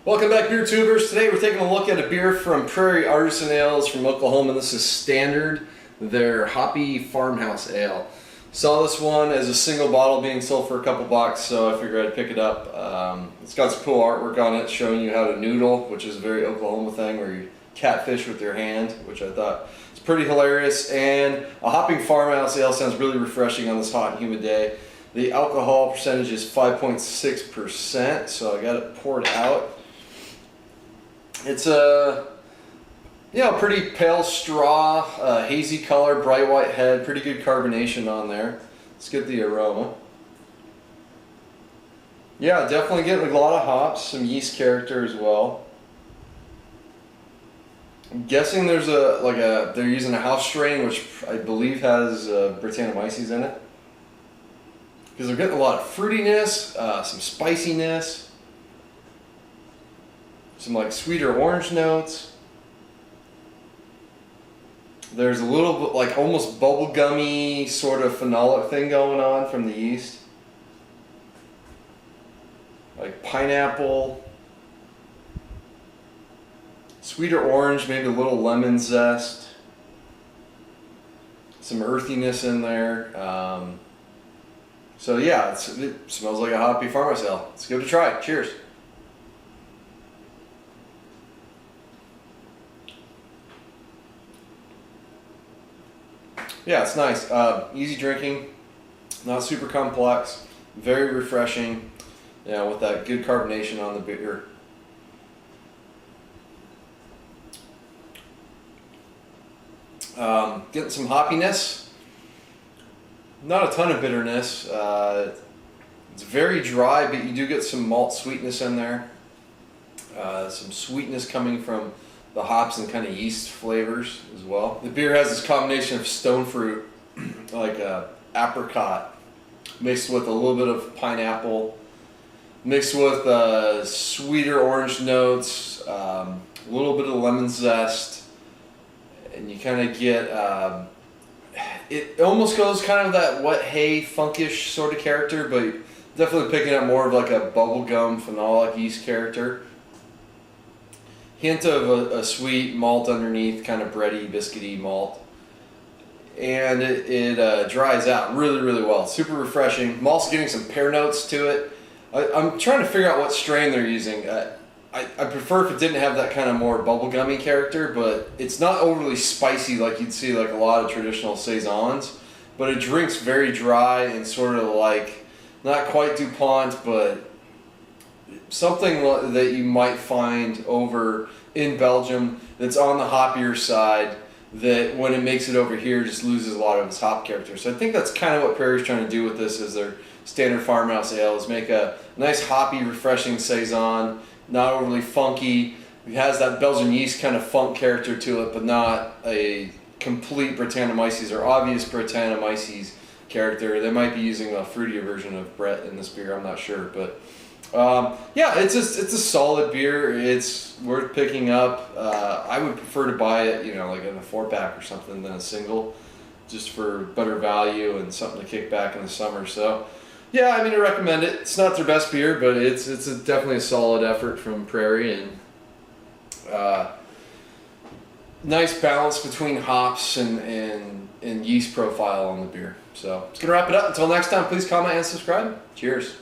Welcome back, beer tubers. Today we're taking a look at a beer from Prairie Artisan Ales from Oklahoma. This is Standard, their hoppy farmhouse ale. Saw this one as a single bottle being sold for a couple bucks, so I figured I'd pick it up. It's got some cool artwork on it showing you how to noodle, which is a very Oklahoma thing where you catfish with your hand, which I thought is pretty hilarious. And a hopping farmhouse ale sounds really refreshing on this hot and humid day. The alcohol percentage is 5.6%, so I got it poured out. It's a pretty pale straw, hazy color, bright white head, pretty good carbonation on there. Let's get the aroma. Yeah, definitely getting a lot of hops, some yeast character as well. I'm guessing there's they're using a house strain, which I believe has Brettanomyces in it. Because they're getting a lot of fruitiness, some spiciness, some like sweeter orange notes. There's a little bit like almost bubblegummy sort of phenolic thing going on from the yeast. Like pineapple, sweeter orange, maybe a little lemon zest, some earthiness in there. So yeah, it smells like a hoppy farmhouse ale. Let's give it a try. Cheers. Yeah, it's nice. Easy drinking, not super complex, very refreshing. Yeah, with that good carbonation on the beer. Getting some hoppiness. Not a ton of bitterness. It's very dry, but you do get some malt sweetness in there. Some sweetness coming from the hops and kind of yeast flavors as well. The beer has this combination of stone fruit, like apricot, mixed with a little bit of pineapple, mixed with sweeter orange notes, a little bit of lemon zest, and you kind of get, it almost goes kind of that wet hay funkish sort of character, but definitely picking up more of like a bubblegum phenolic yeast character. Hint of a sweet malt underneath, kind of bready, biscuity malt. And it dries out really, really well. Super refreshing. I'm also getting some pear notes to it. I'm trying to figure out what strain they're using. I prefer if it didn't have that kind of more bubblegummy character, but it's not overly spicy like you'd see like a lot of traditional saisons. But it drinks very dry and sort of like, not quite DuPont, but something that you might find over in Belgium that's on the hoppier side, that when it makes it over here just loses a lot of its hop character. So I think that's kind of what Prairie's trying to do with this as their standard farmhouse ale, is make a nice hoppy, refreshing saison, not overly funky. It has that Belgian yeast kind of funk character to it, but not a complete Brettanomyces or obvious Brettanomyces character. They might be using a fruitier version of Brett in this beer, I'm not sure, but yeah, it's a solid beer. It's worth picking up. I would prefer to buy it, like in a 4-pack or something than a single, just for better value and something to kick back in the summer. So, yeah, I mean, I recommend it. It's not their best beer, but it's definitely a solid effort from Prairie, and nice balance between hops and yeast profile on the beer. So, it's gonna wrap it up. Until next time, please comment and subscribe. Cheers.